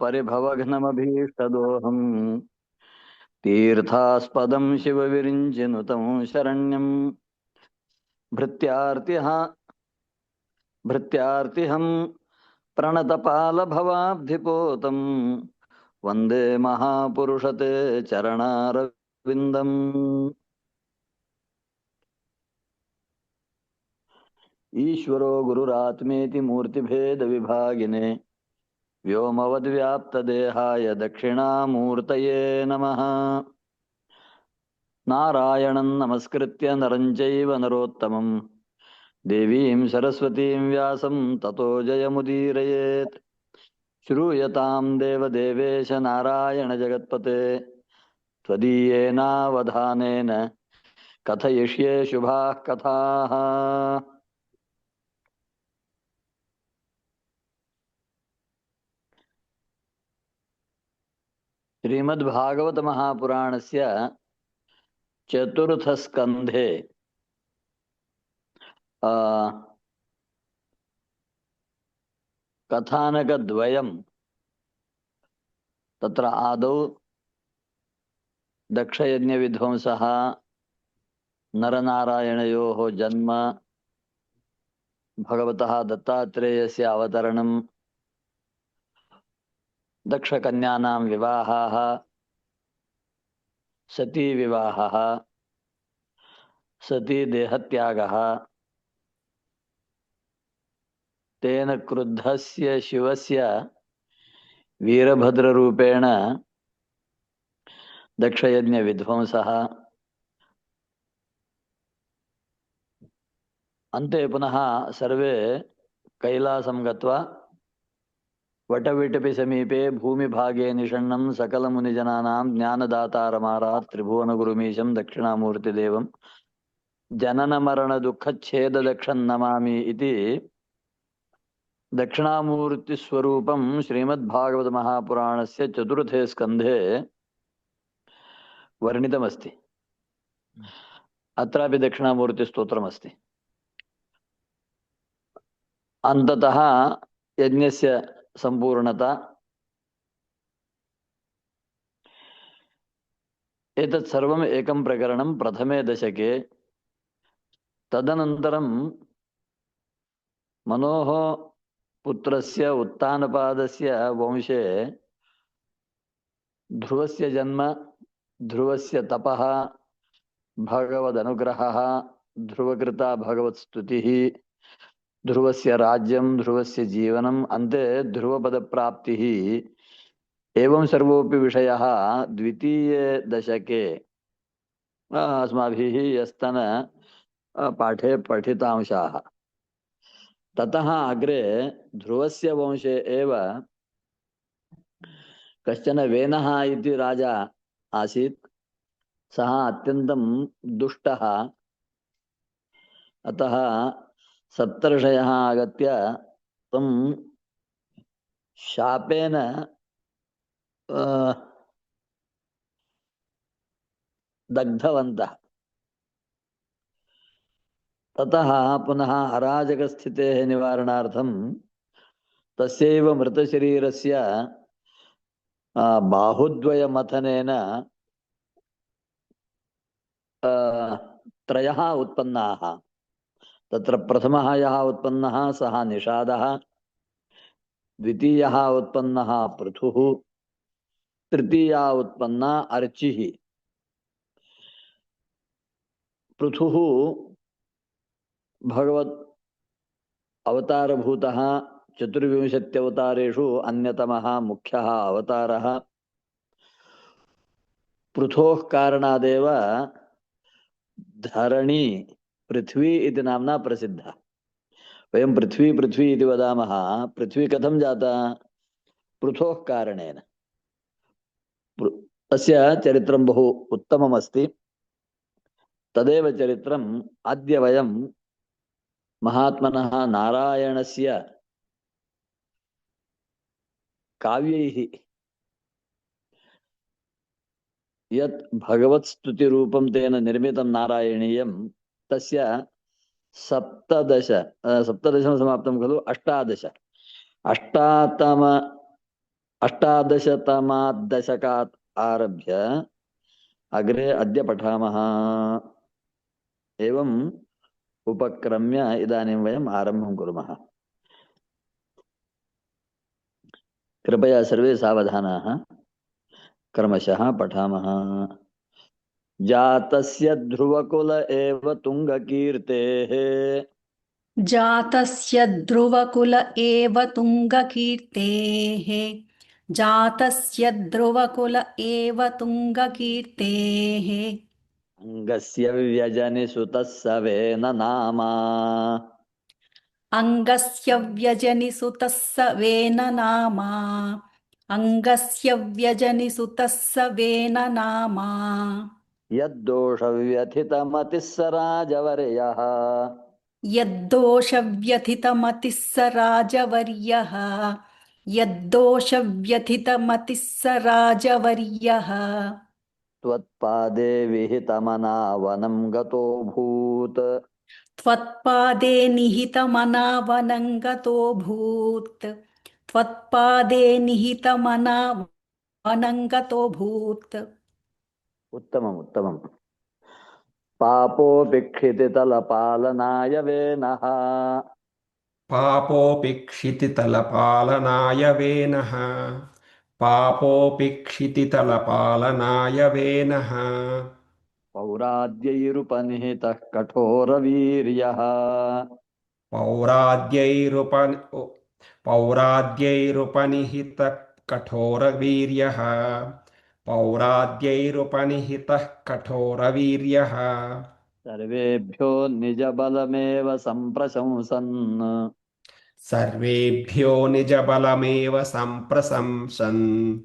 परिभवघ्नमभीष्टदोहम् तीर्थास्पदं शिवविरिञ्चिनुतं शरण्यं भृत्यार्तिहं प्रणतपालभवाब्धिपोतं वन्दे महापुरुषते चरणारविन्दम्। ईश्वरो गुरुरात्मेति मूर्तिभेदविभागिने व्योमवद्व्याप्तदेहाय दक्षिणामूर्तये नमः। नारायणं नमस्कृत्य नरं चैव नरोत्तमं देवीं सरस्वतीं व्यासं ततो जयमुदीरयेत्। श्रूयतां देवदेवेश नारायण जगत्पते त्वदीयेनावधानेन कथयिष्ये शुभाः कथाः। श्रीमद्भागवत महापुराणस्य चतुर्थस्कन्धे कथानकद्वयं तत्र आदौ दक्षयज्ञविध्वंसः नरनारायणयोः जन्म भगवतः दत्तात्रेयस्य अवतरणं दक्षकन्यानां विवाहाः सती विवाहः सती देहत्यागः तेन क्रुद्धस्य शिवस्य वीरभद्ररूपेण दक्षयज्ञविध्वंसः अन्ते पुनः सर्वे कैलासं गत्वा वटविटपि समीपे भूमिभागे निषण्णं सकलमुनिजनानां ज्ञानदातारमारात् त्रिभुवनगुरुमीशं दक्षिणामूर्तिदेवं जननमरणदुःखच्छेददक्षं नमामि इति दक्षिणामूर्तिस्वरूपं श्रीमद्भागवत महापुराणस्य चतुर्थे स्कन्धे वर्णितमस्ति। अत्रापि दक्षिणामूर्तिस्तोत्रमस्ति। अन्ततः यज्ञस्य सम्पूर्णता एतत् सर्वम् एकं प्रकरणं प्रथमे दशके। तदनन्तरं मनोः पुत्रस्य उत्तानपादस्य वंशे ध्रुवस्य जन्म, ध्रुवस्य तपः, भगवदनुग्रहः, ध्रुवकृता भगवत्स्तुतिः, ध्रुवस्य राज्यं, ध्रुवस्य जीवनम्, अन्ते ध्रुवपदप्राप्तिः एवं सर्वोऽपि विषयः द्वितीये दशके अस्माभिः यस्तन पाठे पठितांशाः। ततः अग्रे ध्रुवस्य वंशे एव कश्चन वेनः इति राजा आसीत्। सः अत्यन्तं दुष्टः। अतः सप्तर्षयः आगत्य तं शापेन दग्धवन्तः। ततः पुनः अराजकस्थितेः निवारणार्थं तस्यैव मृतशरीरस्य बाहुद्वयमथनेन त्रयः उत्पन्नाः। तत्र प्रथमः यः उत्पन्नः सः निषादः, द्वितीयः उत्पन्नः पृथुः, तृतीया उत्पन्ना अर्चिः। पृथुः भगवत् अवतारभूतः, चतुर्विंशत्यवतारेषु अन्यतमः मुख्यः अवतारः। पृथोः कारणादेव धरणी पृथ्वी इति नाम्ना प्रसिद्धा। वयं पृथ्वी पृथ्वी इति वदामः। पृथ्वी कथं जाता? पृथोः कारणेन। तस्य चरित्रं बहु उत्तममस्ति। तदेव चरित्रम् अद्य वयं महात्मनः नारायणस्य काव्यैः यत् भगवत्स्तुतिरूपं तेन निर्मितं नारायणीयं तस्य सप्तदशं समाप्तं खलु? अष्टादश, अष्टातम अष्टादशतमात् दशकात् आरभ्य अग्रे अद्य पठामः। एवम् उपक्रम्य इदानीं वयम् आरम्भं कुर्मः। कृपया सर्वे सावधानाः, क्रमशः पठामः। जातस्य ध्रुवकुल एव तुङ्गकीर्तेः। जातस्य ध्रुवकुल एव तुङ्गकीर्तेः। जातस्य ध्रुवकुल एव तुङ्गकीर्तेः। अङ्गस्य व्यजनिसुतः सवेन नामा। अङ्गस्य व्यजनिसुतः सवेन नामा। अङ्गस्य व्यजनिसुतः सवेन नामा। यद्दोषव्यथितमतिः स राजवर्यः। यद्दोषव्यथितमतिः स राजवर्यः। यद्दोषव्यथितमतिः स राजवर्यः। त्वत्पादे विहितमनावनं गतोऽभूत्। त्वत्पादे निहितमनावनङ्गतोऽभूत्। त्वत्पादे निहितमनावनङ्गतोऽभूत्। उत्तमम् उत्तमम्। पापोऽपि क्षितितलपालनाय वेनः। पापोऽपि क्षितितलपालनाय वेनः। पापोऽपि क्षितितलपालनाय वेनः। पौराद्यैरुपनिहितः कठोरवीर्यः। पौराद्यैरुपनिहितः कठोरवीर्यः। पौराद्यैरुपनिहितः कठोरवीर्यः। सर्वेभ्यो निजबलमेव सम्प्रशंसन्। सर्वेभ्यो निजबलमेव सम्प्रशंसन्।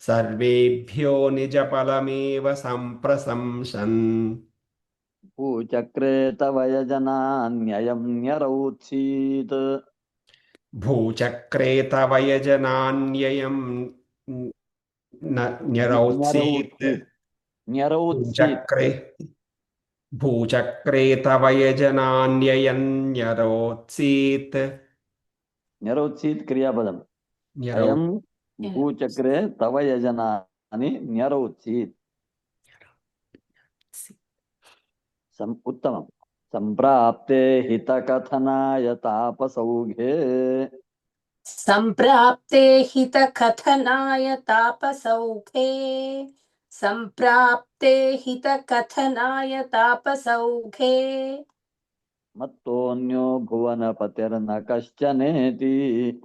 सर्वेभ्यो निजबलमेव सम्प्रशंसन्। भूचक्रे तव यजनान्ययं न्यरौत्सीत्। भूचक्रे तव यजनान्ययं न्यरौत्सीत्। न्यरौत्सीत् न्यरौत्सीत् भूचक्रे भूचक्रे तव यजनान्ययन्यरोत्सीत्। न्यरौत्सीत् क्रियापदम्। न्यरौ अयं भूचक्रे तव यजनानि न्यरौत्सीत्। उत्तमम्। सम्प्राप्ते हितकथनाय तापसौघे। सम्प्राप्ते हितकथनाय तापसौखे। सम्प्राप्ते हितकथनाय तापसौखे। मत्तोऽन्यो भुवनपतिर्न कश्चनेति।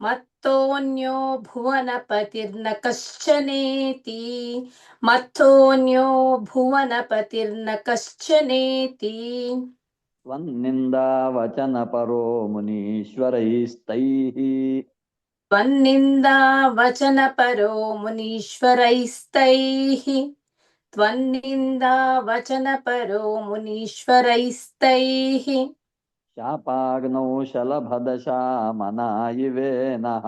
मत्तोऽन्यो भुवनपतिर्न कश्चनेति। मत्तोऽन्यो भुवनपतिर्न कश्चनेति। त्वन्निन्दावचनपरो मुनीश्वरैस्तैः। त्वन्निन्दावचनपरो मुनीश्वरैस्तैः। त्वन्निन्दावचनपरो मुनीश्वरैस्तैः। शापाग्नौ शलभदशामनायिवेनः।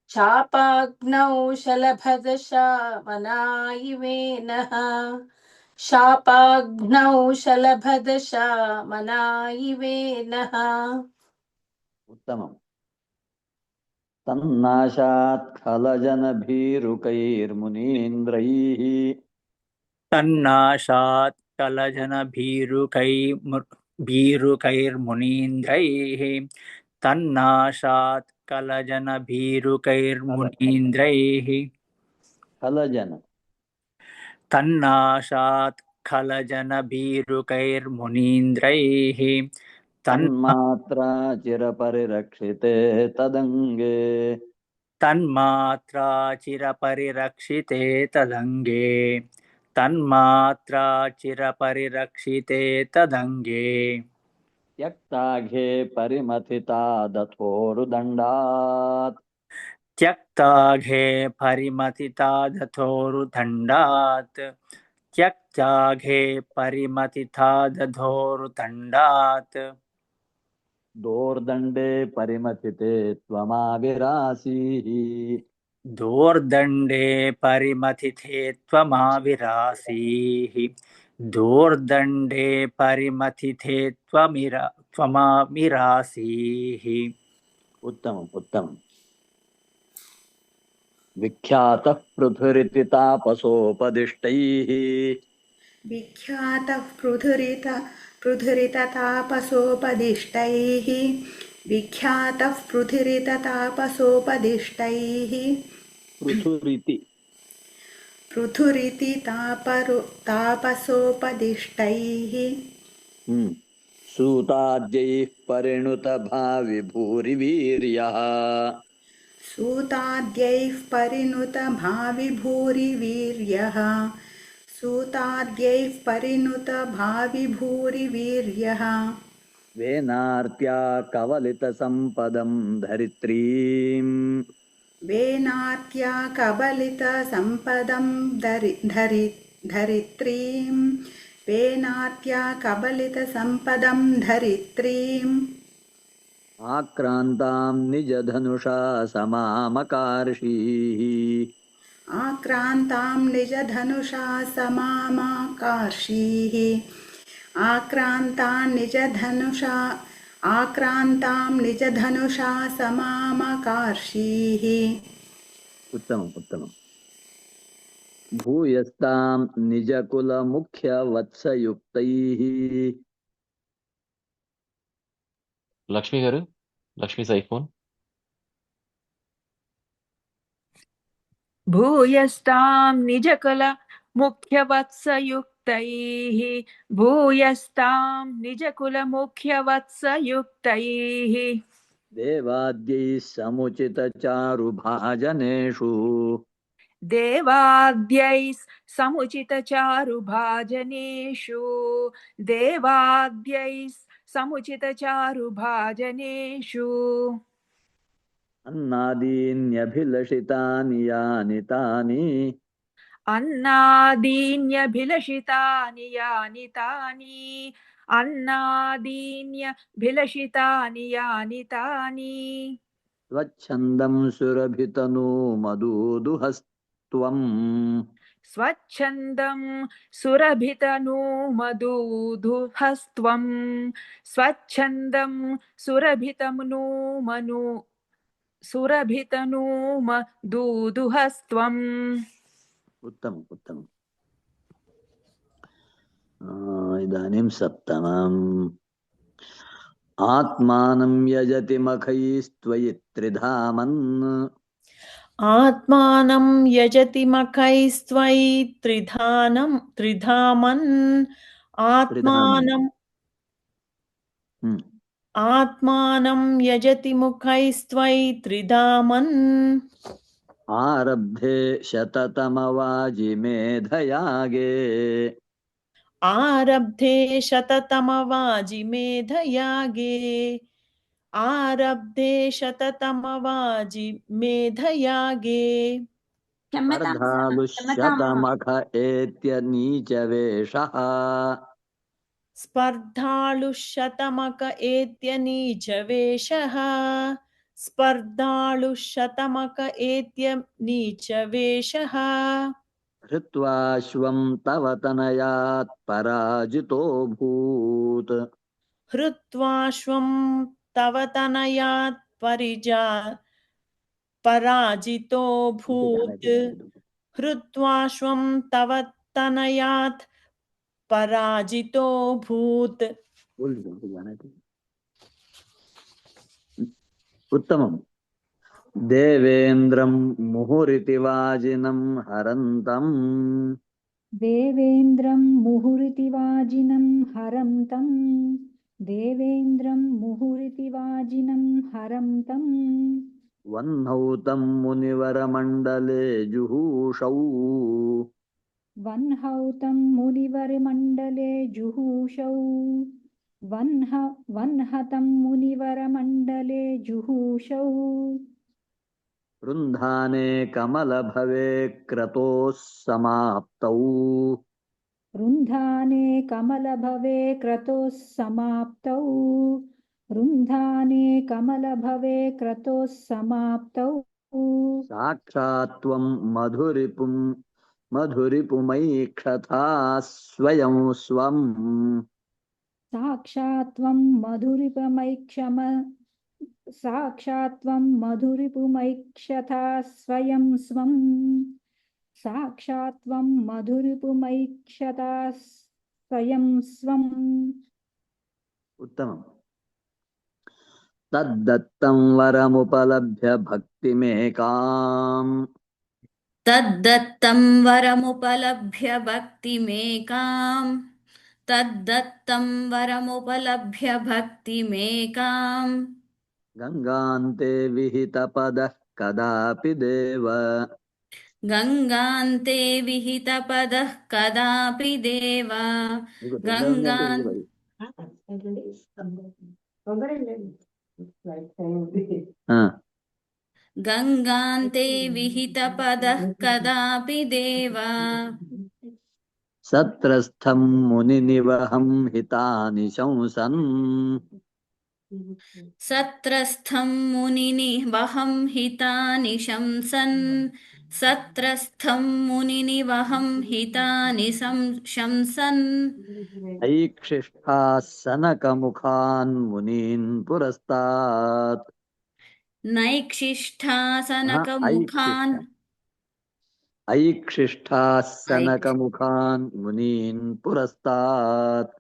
शापाग्नौ शलभदशामनायिवेनः। शापाग्नौ शलभदशामनायिवेनः। उत्तमम्। तन्नाशात् खलजनभीरुकैर्मुनीन्द्रैः। तन्नाशात् कलजनभीरुकैर्मुनीन्द्रैः। तन्नाशात् कलजनभीरुकैर्मुनीन्द्रैः। खलजन तन्नाशात् खलजनभीरुकैर्मुनीन्द्रैः। तन्मात्रा चिरपरिरक्षिते तदङ्गे। तन्मात्रा चिरपरिरक्षिते तदङ्गे। तन्मात्रा चिरपरिरक्षिते तदङ्गे। त्यक्ताघे परिमथिता दथोरुदण्डात्। त्यक्ताघे परिमथिता दथोरुदण्डात्। त्यक्ताघे परिमथिता दथोरुदण्डात्। दोर्दण्डे परिमथिते त्वमाविरासीः। दोर्दण्डे परिमथिते त्वमाविरासीः। दोर्दण्डे परिमथिते त्वमाविरासीः। उत्तमम् उत्तमम्। विख्यातः पृथुरिति तापसोपदिष्टैः विख्यातः पृथुरिततापसोपदिष्टैः विख्यातः पृथुरिततापसोपदिष्टैः पृथुरिति पृथुरिति तापसोपदिष्टैः सूताद्यैः परिणुतभाविभूरिवीर्यः सूताद्यैः परिणुतभाविभूरिवीर्यः सूताद्यैः परिणुतभाविभूरिवीर्यः वेनार्त्या कवलितसम्पदं धरित्रीम् वेनात्या कबलितसम्पदं धरित्रीम् वेनात्या कबलितसम्पदं धरित्रीम् आक्रान्तां निजधनुषा समामकार्षीः आक्रान्तां निजधनुषा समामाकार्षीः आक्रान्तां निजधनुषा समामकार्षीः उत्तमम् उत्तमम् भूयस्तां निजकुलमुख्यवत्सयुक्तैः లక్ష్మి గారు, లక్ష్మి సైఫోన్. భూయస్తాం నిజకుల ముఖ్యవత్సయుక్తైః భూయస్తాం నిజకుల ముఖ్యవత్సయుక్తైః देवाद्यैः समुचितचारुभाजनेषु దేవాద్యైః సముచితచారుభాజనేషు దేవాద్యైః సముచితచారుభాజనేషు अन्नादीन्यभिलषितानि यानि तानि అన్నాదీన్యభిలషితాని యాని తాని అన్నాదీన్యభిలషితాని యాని తాని स्वच्छन्दं सुरभितनूमदूदुहस्त्वम् స్వచ్ఛందం సురభితనూమదూదుహస్త్వం స్వచ్ఛందం సురభితనూమదూదుహస్త్వం उत्तमम् उत्तमम् इदानीं सप्तमम् आत्मानं यजति मखैस्त्वयि त्रिधामन् आत्मानं यजति मखैस्त्वयि त्रिधामन् आत्मानं यजति मुखैस्त्वयि त्रिधामन् आरब्धे शततमवाजिमेधयागे आरब्धे शततमवाजिमेधयागे आरब्धे शततमवाजिमेधयागे स्पर्धालुशतमख एत्यनीचवेषः स्पर्धालुशतमक एत्यनीचवेषः स्पर्धालुशतमक एत्यनीचवेषः हृत्वाश्वं तव तनयात् पराजितोऽभूत् हृत्वाश्वं तव तनयात् पराजितोऽभूत् हृत्वाश्वं तव तनयात् पराजितोऽभूत् उत्तमम् देवेन्द्रं मुहुरिति वाजिनं हरन्तम् देवेन्द्रं मुहुरिति वाजिनं हरन्तम् देवेन्द्रं मुहुरिति वाजिनं हरन्तम् वह्नौ तं मुनिवरमण्डले जुहूषौ वह्नौ तं मुनिवरमण्डले जुहूषौ वह्नतं मुनिवरमण्डले जुहूषौ रुन्धाने कमलभवे क्रतोः समाप्तौ रुन्धाने कमलभवे क्रतोः समाप्तौ रुन्धाने कमलभवे क्रतोः समाप्तौ साक्षात् त्वं मधुरिपुमैक्षथा स्वयं स्वम् साक्षात् त्वं मधुरिपुमैक्षम साक्षात् त्वं मधुरिपुमैक्षथा स्वयं स्वम् साक्षात् त्वं मधुरिपुमैक्षता स्वयं स्वम् उत्तमम्। तद्दत्तं वरमुपलभ्य भक्तिमेकाम् तद्दत्तं वरमुपलभ्य भक्तिमेकाम् तद्दत्तं वरमुपलभ्य भक्तिमेकाम् गङ्गान्ते विहितपदः कदापि देव गङ्गान्ते विहितपदः कदापि देव మీకు దగ్గర ఉంది అంటే गङ्गान् ఇది गङ्गान्ते विहितपदः कदापि देव सत्रस्थं मुनिनिवहं हितानि शंसन् सत्रस्थं मुनिनिवहं हितानि शंसन् सत्रस्थं मुनिनिवहं हितानि शंसन् ऐक्षिष्ठाः सनकमुखान् मुनीन् पुरस्तात् नैक्षिष्ठासनकमुखान् ऐक्षिष्ठाः सनकमुखान् मुनीन् पुरस्तात्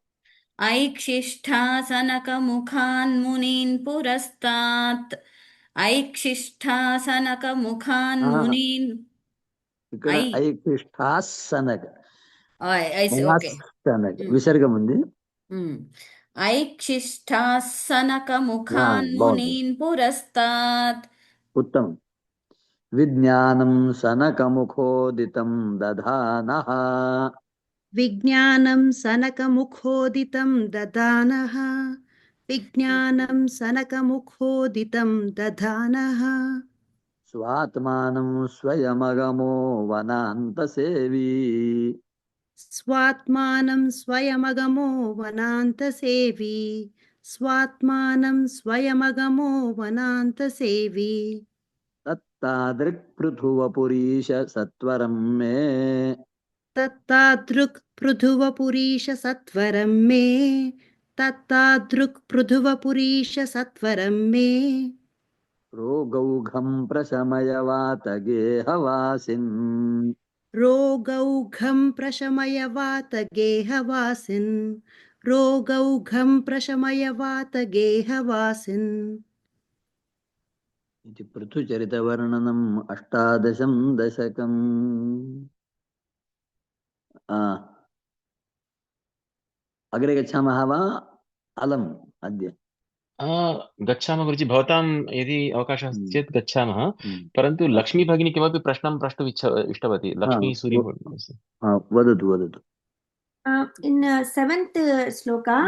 ऐक्षिष्ठासनकमुखान् मुनीन् पुरस्तात् ऐक्षिष्ठासनकमुखान् मुनीन् ఇక్కడ ఐక్షిష్ఠాः సనక ఓకే సనక విసర్గం ఉంది. ऐक्षिष्ठासनकमुखान् मुनीन् पुरस्तात् उत्तमम्. विज्ञानं सनकमुखोदितं दधानः विज्ञानं सनकमुखोदितं दधानः विज्ञानं सनकमुखोदितं दधानः स्वात्मानं स्वयमगमो वनान्तसेवी स्वात्मानं स्वयमगमो वनान्तसेवी स्वात्मानं स्वयमगमो वनान्तसेवी तत्तादृक् पृथुवपुरीश सत्वरं मे तत्तादृक् पृथुवपुरीश सत्वरं मे तत्तादृक् पृथुवपुरीश सत्वरं मे रोगौघं प्रशमय वातगेहवासिन् रोगौघं प्रशमय वातगेहवासिन् रोगौघं प्रशमय वातगेहवासिन् इति पृथुचरितवर्णनम् 18 दशकम्. अग्रे गच्छामः वा अलम् अद्य? गच्छामः गुरुजि, भवतां यदि अवकाशः अस्ति चेत् गच्छामः। परन्तु लक्ष्मी भगिनी किमपि प्रश्नं प्रष्टुम् इष्टवती। लक्ष्मी सूर्य वदतु वदतु. In seventh sloka,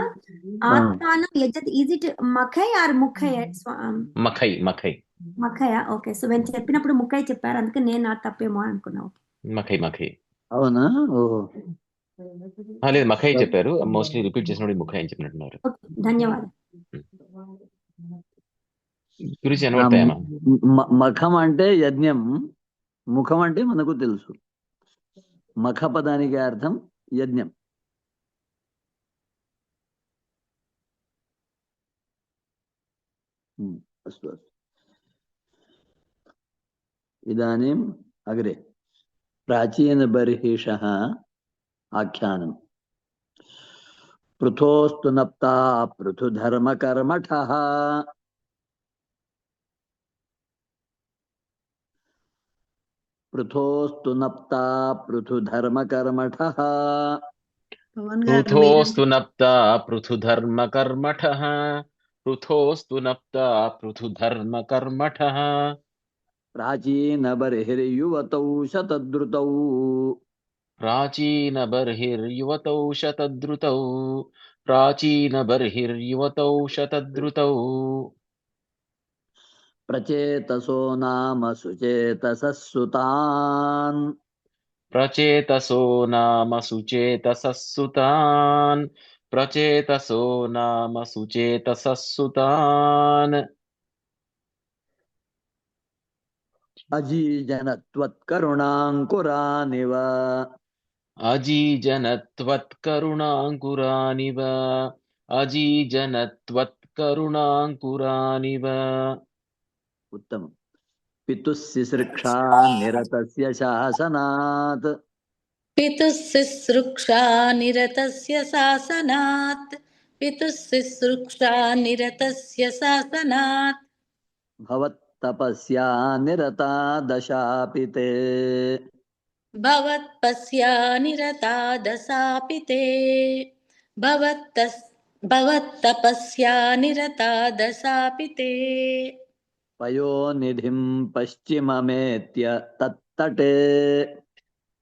Atmanam yajat, is it Makhai or Mukhai? Makhai, Makhai. Makhaya, okay. So when చెప్పినప్పుడు ముఖై చెప్పారు, అందుకే నేను ఆ తప్పేమో అనుకున్నా. Makhai, Makhai. అవునా? ఓహో, లేదు మఖై చెప్పారు. మోస్ట్లీ రిపీట్ చేసినప్పుడు ముఖై అని చెప్పినట్టున్నారు. ధన్యవాదాలు. గురుజీ అనవడతాయమ్మా. మఖం అంటే యజ్ఞం, ముఖం అంటే మనకు తెలుసు. మఖ పదానికి అర్థం యజ్ఞం. अस्तु अस्तु. इदानीम् अग्रे प्राचीनबर्हिषः आख्यानम्. पृथोस्तु नप्ता पृथुधर्मकर्मठः पृथोस्तु नप्ता पृथुधर्मकर्मठः पृथोस्तु नप्ता पृथुधर्मकर्मठः पृथोस्तु नप्ता पृथुधर्मकर्मठः प्राचीनबर्हिर्युवतौ शतद्रुतौ प्राचीनबर्हिर्युवतौ शतद्रुतौ प्राचीनबर्हिर्युवतौ शतद्रुतौ प्रचेतसो नाम सुचेतसः सुतान् प्रचेतसो नाम सुचेतसः सुतान् प्रचेतसो नाम सुचेतसः सुतान् अजीजनत्वत्करुणाङ्कुरानिव अजीजनत्वत्करुणाङ्कुरानिव अजीजनत्वत्करुणाङ्कुरानिव करुणाङ्कुरानिव। उत्तमम्। पितुः सिसृक्षा निरतस्य शासनात्। पितुः शुश्रूषा निरतस्य शासनात् पितुः शुश्रूषा निरतस्य शासनात् भवत्तपस्या निरता दशापि ते। भवत्पस्या निरता दशापि ते भवत्तपस्या निरता दशापि ते पयोनिधिं पश्चिममेत्य तत्तटे।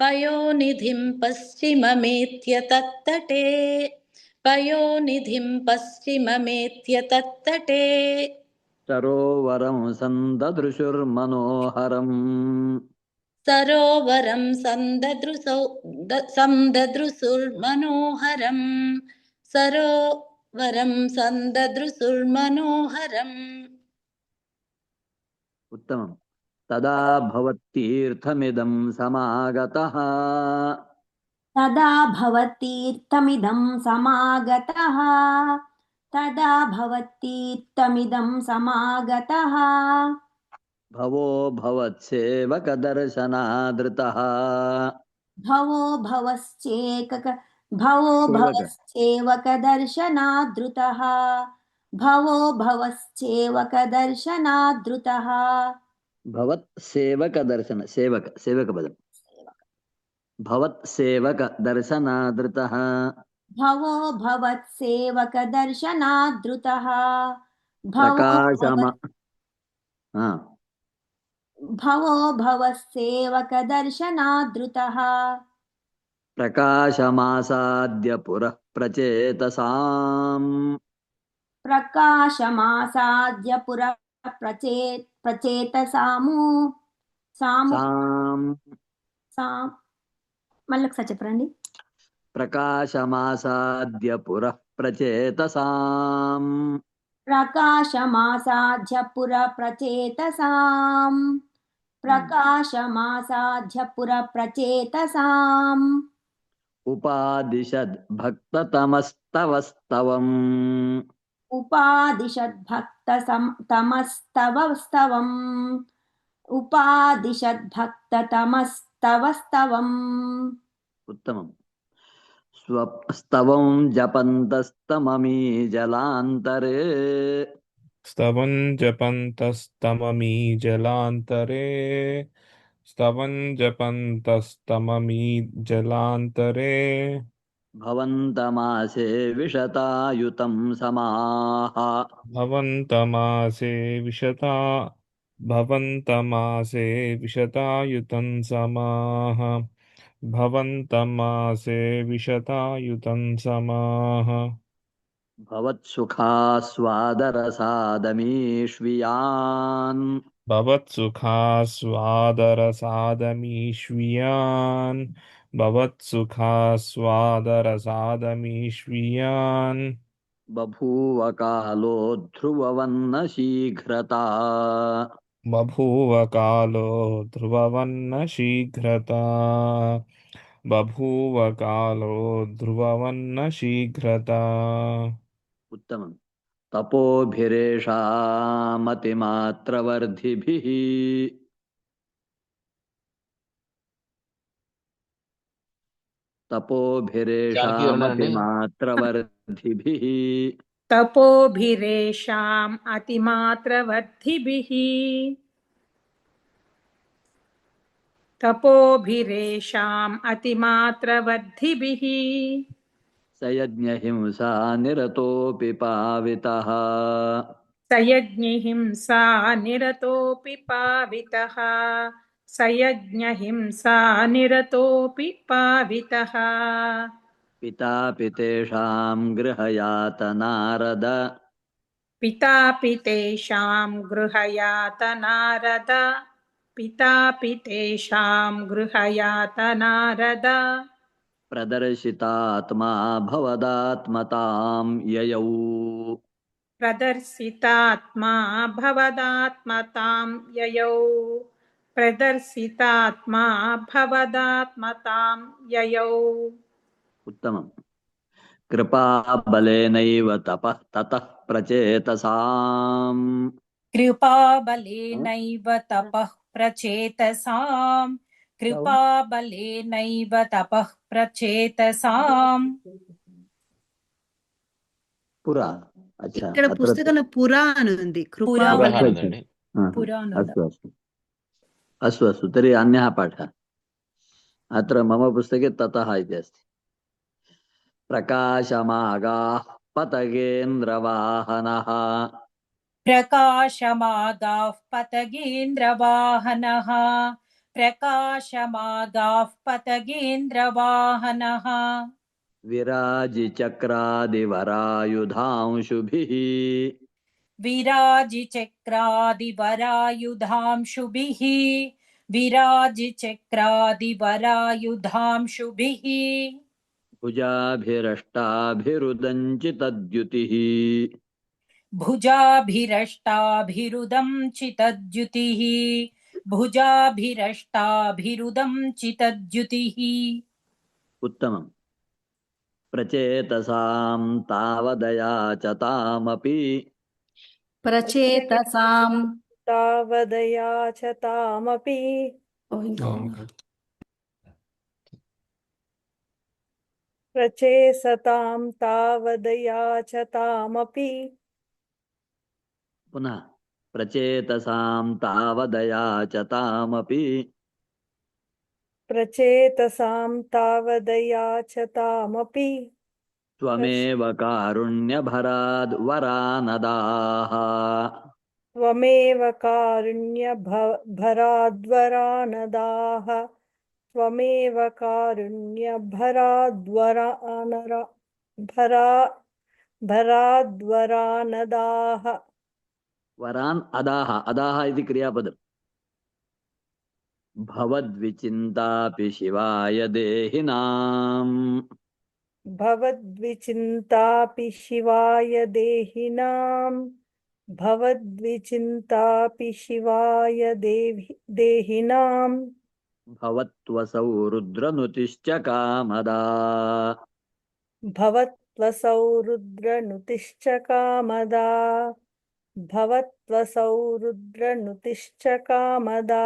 पयोनिधिं पश्चिममेत्य तत्तटे पयोनिधिं पश्चिममेत्य तत्तटे सरोवरं सन्ददृशुर्मनोहरम्। सरोवरं सन्ददृशुर्मनोहरम् सरोवरं सन्ददृशुर्मनोहरम्। उत्तमम्। तदा भवत्तीर्थमिदं समागतः। तदा भवतीर्थमिदं समागतः तदा भवतीर्थमिदं समागतः भवो भवत्सेवकदर्शनादृतः। भवो भवश्चेवकदर्शनादृतः भवो भवश्चेवकदर्शनादृतः भवत्सेवकदर्शन सेवकपदम्। भवत्सेवकदर्शनादृतः। भवो भवत्सेवकदर्शनादृतः प्रकाशम हा भवो भवसेवकदर्शनादृतः प्रकाशमासाद्य पुरः प्रचेतसाम्। प्रकाशमासाद्य पुरः प्रचेतसामु सामु साम् साम् మళ్ళీ ఒకసారి చెప్పండి. प्रकाशमासाद्य पुरः प्रचेतसाम्। प्रकाशमासाद्य पुरः प्रचेतसाम् प्रकाशमासाद्य पुरः प्रचेतसाम् उपादिशद् भक्ततमस्तवस्तवम्। उपादिशद्भक्ततमस्तवस्तवम् उपादिशद्भक्ततमस्तवस्तवम्। उत्तमम्। स्वस्तवं जपन्तस्तममी जलान्तरे। स्तवं जपन्तस्तममी जलान्तरे स्तवं जपन्तस्तममी जलान्तरे भवन्तमासे विशतायुतं समाः। भवन्तमासे विशतायुतं समाः भवन्तमासे विशतायुतं समाः भवत्सुखास्वादरसादमीष्वियान्। भवत्सुखास्वादरसादमीष्वियान् भवत्सुखास्वादरसादमीष्वियान् बभूव कालो ध्रुववन्न शीघ्रता। बभूव कालो ध्रुववन्न शीघ्रता बभूव कालो ध्रुववन्न शीघ्रता। उत्तमम्। तपोभिरेषामतिमात्रवर्धिभिः। जानकी तपोभिरेषामतिमात्रवर्धिभिः। तपोभिरेषाम् अतिमात्रवर्धिभिः तपोभिरेषाम् अतिमात्रवर्धिभिः सयज्ञहिंसा निरतोऽपि पावितः। सयज्ञहिंसा निरतोऽपि पावितः सयज्ञहिंसा निरतोऽपि पावितः पितापि तेषां गृहयातनारद। पितापि तेषां गृहयातनारद पितापि तेषां गृहयातनारद प्रदर्शितात्मा भवदात्मतां ययौ। प्रदर्शितात्मा भवदात्मतां ययौ प्रदर्शितात्मा भवदात्मतां ययौ। उत्तमम्। कृपाबलेनैव तपः ततः प्रचेतसाम् कृपाबलेनैव तपः प्रचेतसाम् कृपाबलेनैव तपः प्रचेतसाम् पुरा अच्छा ఇక్కడ अत्र పుస్తకంలో పురా అని ఉంది పురా पुरः अच्छा अच्छा अनुदण्डे पुरा अस्तु अस्तु अस्तु अस्तु तर्हि अन्यः पाठः अत्र मम पुस्तके ततः इति अस्ति प्रकाशमागाः पतगेन्द्रवाहनः प्रकाशमागाः पतगेन्द्रवाहनः प्रकाशमागाः पतगेन्द्रवाहनः विराजिचक्रादिवरायुधांशुभिः विराजिचक्रादिवरायुधांशुभिः विराजिचक्रादिवरायुधांशुभिः भुजाभिरष्टाभिरुदञ्चितद्युतिः भुजाभिरष्टाभिरुदं चितद्युतिः भुजाभिरष्टाभिरुदं चितद्युतिः उत्तमम् प्रचेतसां तावदया च तामपि ప్రచేతసాం तावदया च तामपि प्रचेसतां तावदया च तामपि पुनः प्रचेतसां तावदया च तामपि प्रचेतसां तावदया च तामपि त्वमेव कारुण्यभराद् वरानदाः त्वमेव कारुण्यभराद्वरानदाः त्वमेव भराद्वरानदाः वरान् अदाः अदाः इति क्रियापदम् भवद्विचिन्तापि शिवाय देहिनाम् भवद्विचिन्तापि शिवाय देहिनां भवद्विचिन्तापि शिवाय देहिनां भवत्वसौ रुद्रनुतिश्च कामदा भवत्वसौ रुद्रनुतिश्च कामदा भवत्वसौ रुद्रनुतिश्च कामदा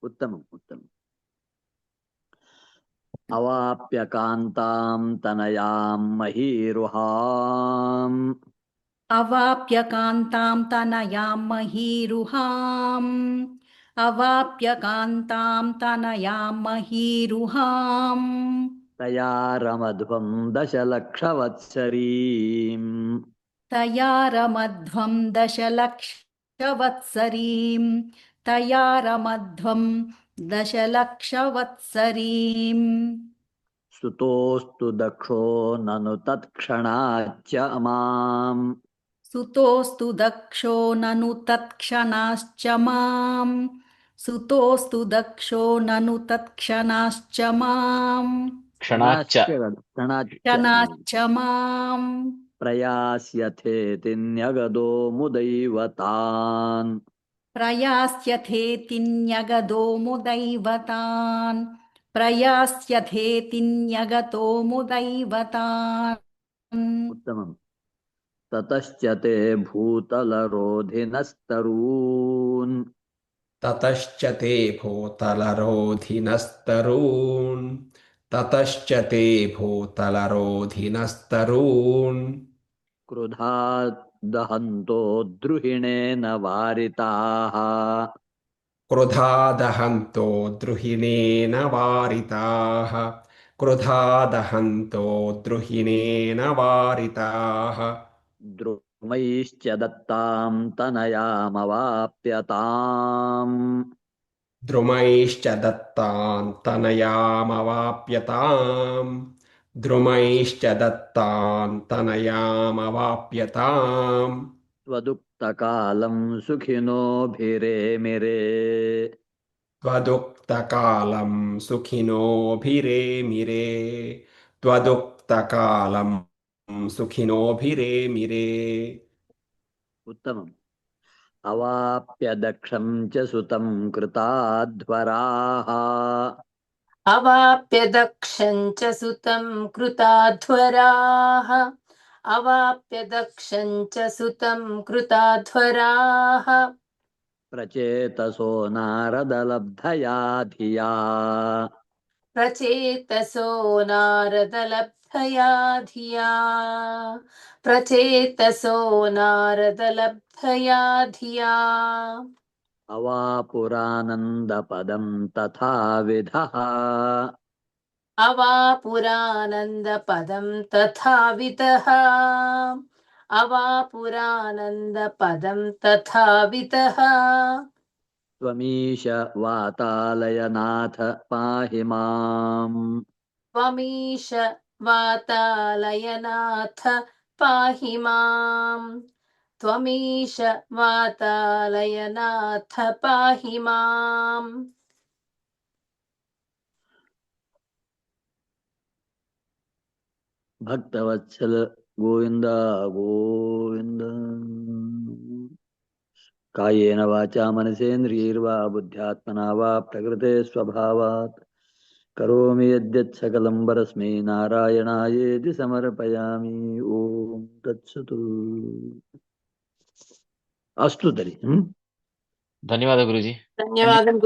उत्तमम् उत्तमम् अवाप्य कान्तां तनयां महीरुहाम् अवाप्य कान्तां तनयां महीरुहाम् अवाप्य कान्तां तनयां महीरुहाम् तया रमध्वं दशलक्षवत्सरीम् तया रमध्वं दशलक्षवत्सरीम् तया रमध्वं दशलक्षवत्सरीम् सुतोऽस्तु दक्षो ननु तत्क्षणाच्च माम् सुतोऽस्तु दक्षो ननु तत्क्षणाश्च माम् सुतोऽस्तु दक्षो ननु तत्क्षणाश्च माम् क्षणाच्च क्षणाश्च माम् प्रयास्यथेति न्यगदो मुदैवतान् प्रयास्यथेति न्यगदो मुदैवतान् प्रयास्यथेति न्यगतो मुदैवतान् उत्तमम् ततश्च ते भूतलरोधिनस्तरून् ततश्च ते भूतलरोधिनस्तरून् ततश्च ते भूतलरोधिनस्तरून् क्रुधा दहन्तो द्रुहिणेन वारिताः क्रुधा दहन्तो द्रुहिणेन वारिताः क्रुधा दहन्तो द्रुहिणेन वारिताः द्रुमैश्च दत्तां तनयामवाप्यताम् द्रुमैश्च दत्तां तनयामवाप्यताम् द्रुमैश्च दत्तां तनयामवाप्यताम् त्वदुक्तकालं सुखिनोभिरेमिरे त्वदुक्तकालं सुखिनोभिरेमिरे त्वदुक्तकालं सुखिनोभिरेमिरे उत्तमम् अवाप्य दक्षं च सुतं कृताध्वराः अवाप्य दक्षं च सुतं कृताध्वराः अवाप्य दक्षं च सुतं कृताध्वराः प्रचेतसो नारदलब्धया धिया प्रचेतसो नारदलब्धया धिया प्रचेतसो नारदलब्धया धिया अवापुरानन्दपदं तथाविधः अवापुरानन्दपदं तथावितः अवापुरानन्दपदं तथावितः त्वमीश वातालयनाथ पाहि माम् त्वमीश वातालयनाथ पाहि माम् त्वमीश वातालयनाथ पाहि माम् भक्तवत्सल गोविंद गोविंद कायेन वाचा मनसेन्द्रियैर्वा बुद्ध्यात्मना वा प्रकृते स्वभावात् करोमि यद्यत् सकलं परस्मै नारायणायेति समर्पयामि। ओम तत्सतु। अस्तु तर्हि धन्यवादः गुरुजी। धन्यवादः